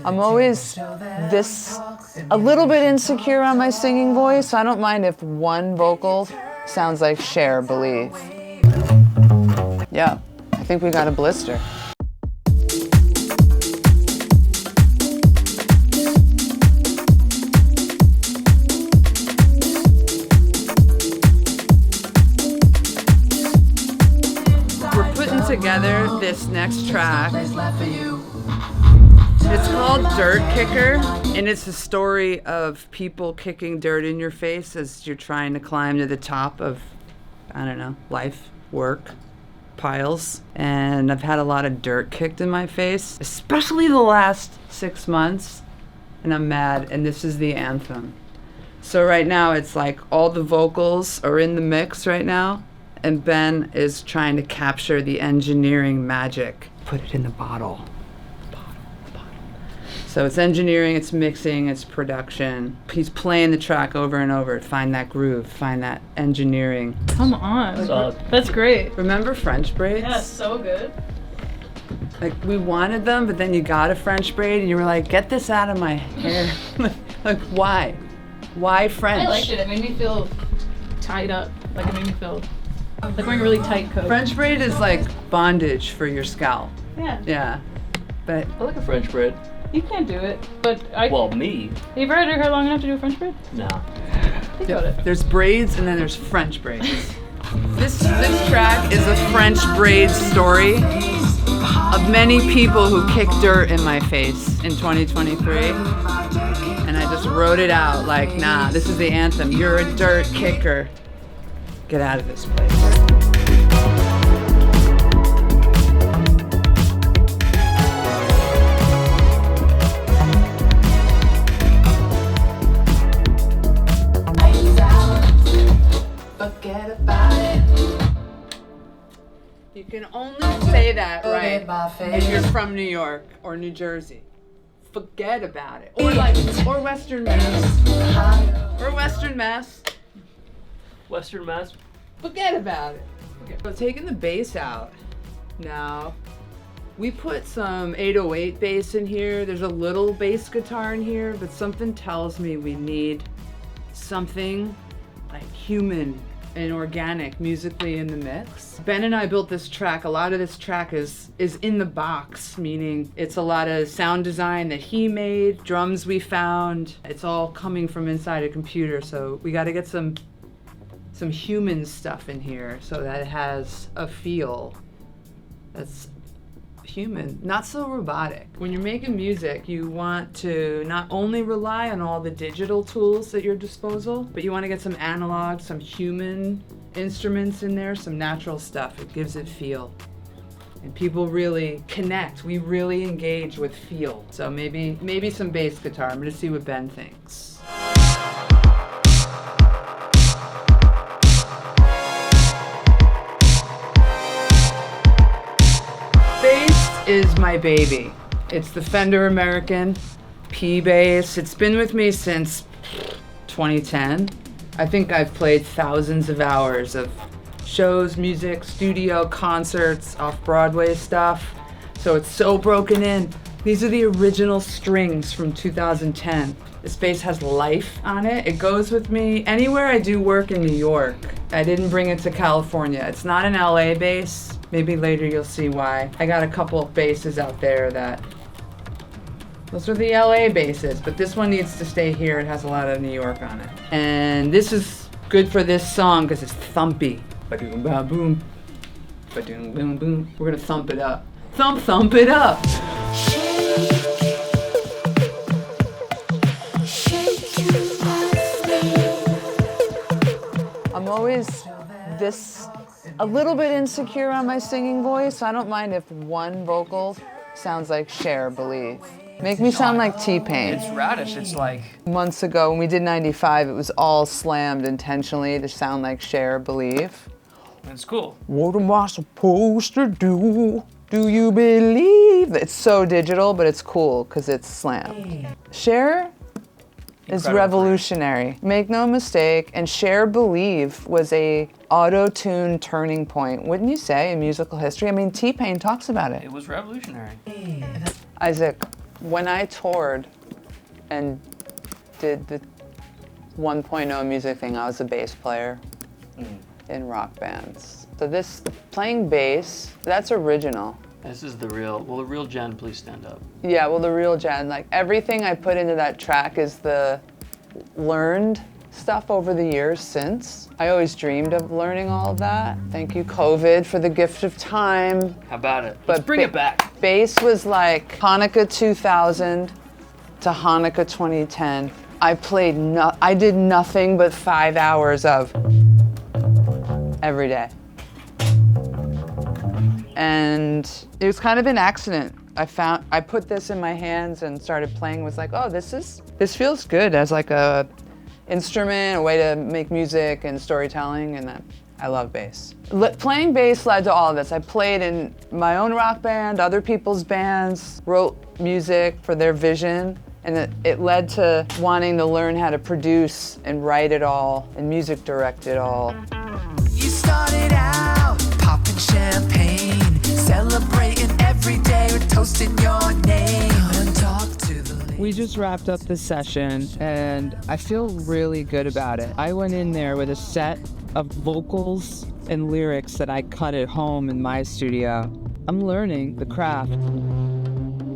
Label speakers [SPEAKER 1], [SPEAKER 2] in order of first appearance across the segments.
[SPEAKER 1] I'm always a little bit insecure on my singing voice. I don't mind if one vocal sounds like Cher, Believe. Yeah, I think we got a blister. We're putting together this next track. It's called Dirt Kicker, and it's a story of people kicking dirt in your face as you're trying to climb to the top of, I don't know, life, work, piles. And I've had a lot of dirt kicked in my face, especially the last 6 months, and I'm mad, and this is the anthem. So right now it's like all the vocals are in the mix right now, and Ben is trying to capture the engineering magic. Put it in the bottle. So it's engineering, it's mixing, it's production. He's playing the track over and over. Find that groove, find that engineering.
[SPEAKER 2] Come on. That's great.
[SPEAKER 1] Remember French braids?
[SPEAKER 2] Yeah, so good.
[SPEAKER 1] Like, we wanted them, but then you got a French braid and you were like, get this out of my hair. Like, why? Why French?
[SPEAKER 2] I liked it. It made me feel tied up. Like, it made me feel like wearing a really tight coat.
[SPEAKER 1] French braid is like bondage for your scalp.
[SPEAKER 2] Yeah.
[SPEAKER 1] Yeah. But
[SPEAKER 3] I like a French braid.
[SPEAKER 2] You can't do it, but
[SPEAKER 3] Well, me.
[SPEAKER 2] Have you ever had your hair long enough to do a French braid?
[SPEAKER 3] No.
[SPEAKER 2] Think about it.
[SPEAKER 1] there's braids and then there's French braids. This track is a French braid story of many people who kicked dirt in my face in 2023. And I just wrote it out like, nah, this is the anthem. You're a dirt kicker. Get out of this place.
[SPEAKER 4] Forget about it.
[SPEAKER 1] You can only say that right if you're from New York or New Jersey. Forget about it. Or Western Mass. Or Western Mass.
[SPEAKER 3] Western Mass.
[SPEAKER 1] Forget about it. So taking the bass out now. We put some 808 bass in here. There's a little bass guitar in here, but something tells me we need something like human and organic musically in the mix. Ben and I built this track. A lot of this track is in the box, meaning it's a lot of sound design that he made, drums we found. It's all coming from inside a computer, so we gotta get some human stuff in here so that it has a feel that's human, not so robotic. When you're making music, you want to not only rely on all the digital tools at your disposal, but you want to get some analog, some human instruments in there, some natural stuff. It gives it feel. And people really connect. We really engage with feel. So maybe some bass guitar. I'm gonna see what Ben thinks. Bass is my baby. It's the Fender American P bass. It's been with me since 2010. I think I've played thousands of hours of shows, music, studio, concerts, off-Broadway stuff. So it's so broken in. These are the original strings from 2010. This bass has life on it. It goes with me anywhere I do work in New York. I didn't bring it to California. It's not an LA bass. Maybe later you'll see why. I got a couple of basses out there that, those are the LA basses, but this one needs to stay here. It has a lot of New York on it. And this is good for this song because it's thumpy. Ba-doom, ba-boom. Ba-doom, boom, boom. We're gonna thump it up. Thump it up. I'm always a little bit insecure on my singing voice. I don't mind if one vocal sounds like Cher, Believe. Make me sound like T-Pain.
[SPEAKER 3] It's radish. It's like
[SPEAKER 1] Months ago when we did 95, it was all slammed intentionally to sound like Cher, Believe.
[SPEAKER 3] it's cool.
[SPEAKER 1] What am I supposed to do? Do you believe? It's so digital, but it's cool because it's slammed. Cher is revolutionary. Make no mistake. And Cher, Believe was a auto-tune turning point, wouldn't you say, in musical history? I mean, T-Pain talks about it.
[SPEAKER 3] It was revolutionary.
[SPEAKER 1] Isaac, When I toured and did the 1.0 music thing, I was a bass player in rock bands. So this, playing bass, that's original.
[SPEAKER 4] This is the real, will the real Jenn please stand up?
[SPEAKER 1] Yeah, well, the real Jenn, like everything I put into that track is the learned stuff over the years since. I always dreamed of learning all of that. Thank you, COVID, for the gift of time.
[SPEAKER 4] How about it?
[SPEAKER 1] But
[SPEAKER 4] Let's bring it back.
[SPEAKER 1] Bass was like Hanukkah 2000 to Hanukkah 2010. I did nothing but 5 hours of every day. And it was kind of an accident. I put this in my hands and started playing, was like, oh, this feels good as like a instrument, a way to make music and storytelling, and I love bass. Playing bass led to all of this. I played in my own rock band, other people's bands, wrote music for their vision, and it led to wanting to learn how to produce and write it all and music direct it all.
[SPEAKER 5] You started out popping champagne, celebrating every day, we're toasting your name. Come and talk to the ladies.
[SPEAKER 1] We just wrapped up the session and I feel really good about it. I went in there with a set of vocals and lyrics that I cut at home in my studio. I'm learning the craft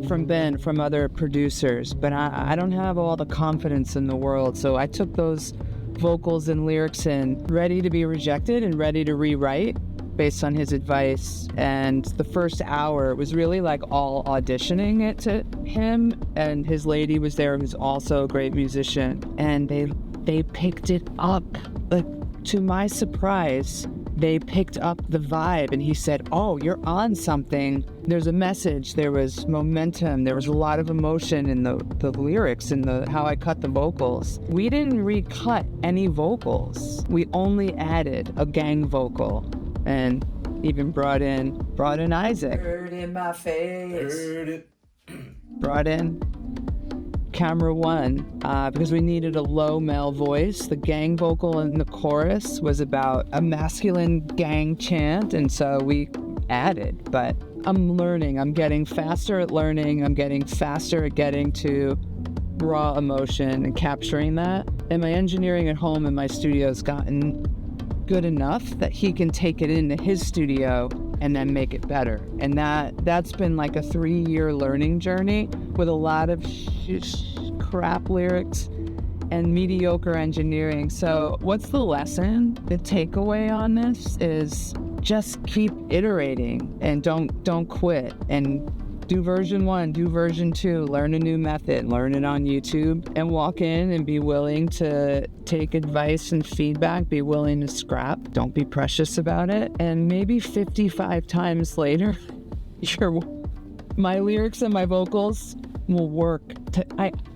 [SPEAKER 1] from Ben, from other producers, but I don't have all the confidence in the world, so I took those vocals and lyrics in, ready to be rejected and ready to rewrite based on his advice. And the first hour was really like all auditioning it to him, and his lady was there who's also a great musician, and they picked it up. Like, to my surprise, they picked up the vibe, and he said, oh, you're on something. There's a message, there was momentum, there was a lot of emotion in the lyrics and how I cut the vocals. We didn't recut any vocals. We only added a gang vocal and even brought in Isaac.
[SPEAKER 5] Heard in my face.
[SPEAKER 3] Heard it.
[SPEAKER 1] Brought in camera one because we needed a low male voice. The gang vocal in the chorus was about a masculine gang chant, and so we added. But I'm learning. I'm getting faster at learning. I'm getting faster at getting to raw emotion and capturing that. And my engineering at home in my studio has gotten good enough that he can take it into his studio and then make it better. And that's been like a 3-year learning journey with a lot of crap lyrics and mediocre engineering. So what's the lesson? The takeaway on this is just keep iterating and don't quit, and do version 1, do version 2, learn a new method, learn it on YouTube, and walk in and be willing to take advice and feedback, be willing to scrap, don't be precious about it, and maybe 55 times later, my lyrics and my vocals will work.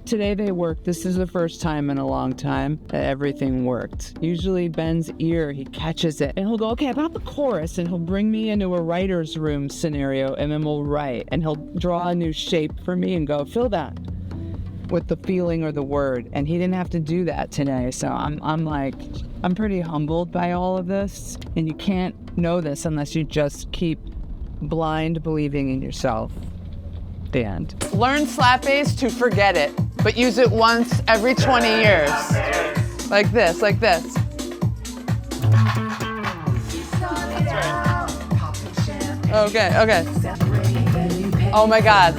[SPEAKER 1] Today they work. This is the first time in a long time that everything worked. Usually Ben's ear, he catches it and he'll go, okay, about the chorus, and he'll bring me into a writer's room scenario, and then we'll write, and he'll draw a new shape for me and go, fill that with the feeling or the word. And he didn't have to do that today. So I'm pretty humbled by all of this, and you can't know this unless you just keep blind believing in yourself. The end. Learn slap bass to forget it, but use it once every 20 years. Like this, like this. Okay, okay. Oh my God.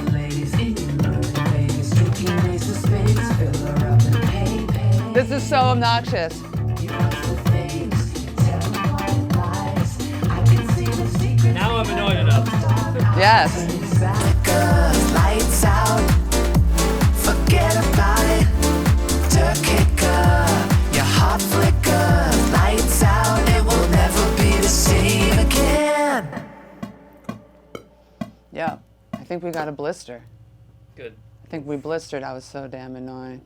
[SPEAKER 1] This is so obnoxious.
[SPEAKER 4] Now I'm annoyed enough.
[SPEAKER 1] Yes.
[SPEAKER 5] Lights out, forget about it. Your heart flickers, lights out, it will never be the same again.
[SPEAKER 1] Yeah, I think we got a blister.
[SPEAKER 4] Good.
[SPEAKER 1] I think we blistered. I was so damn annoying.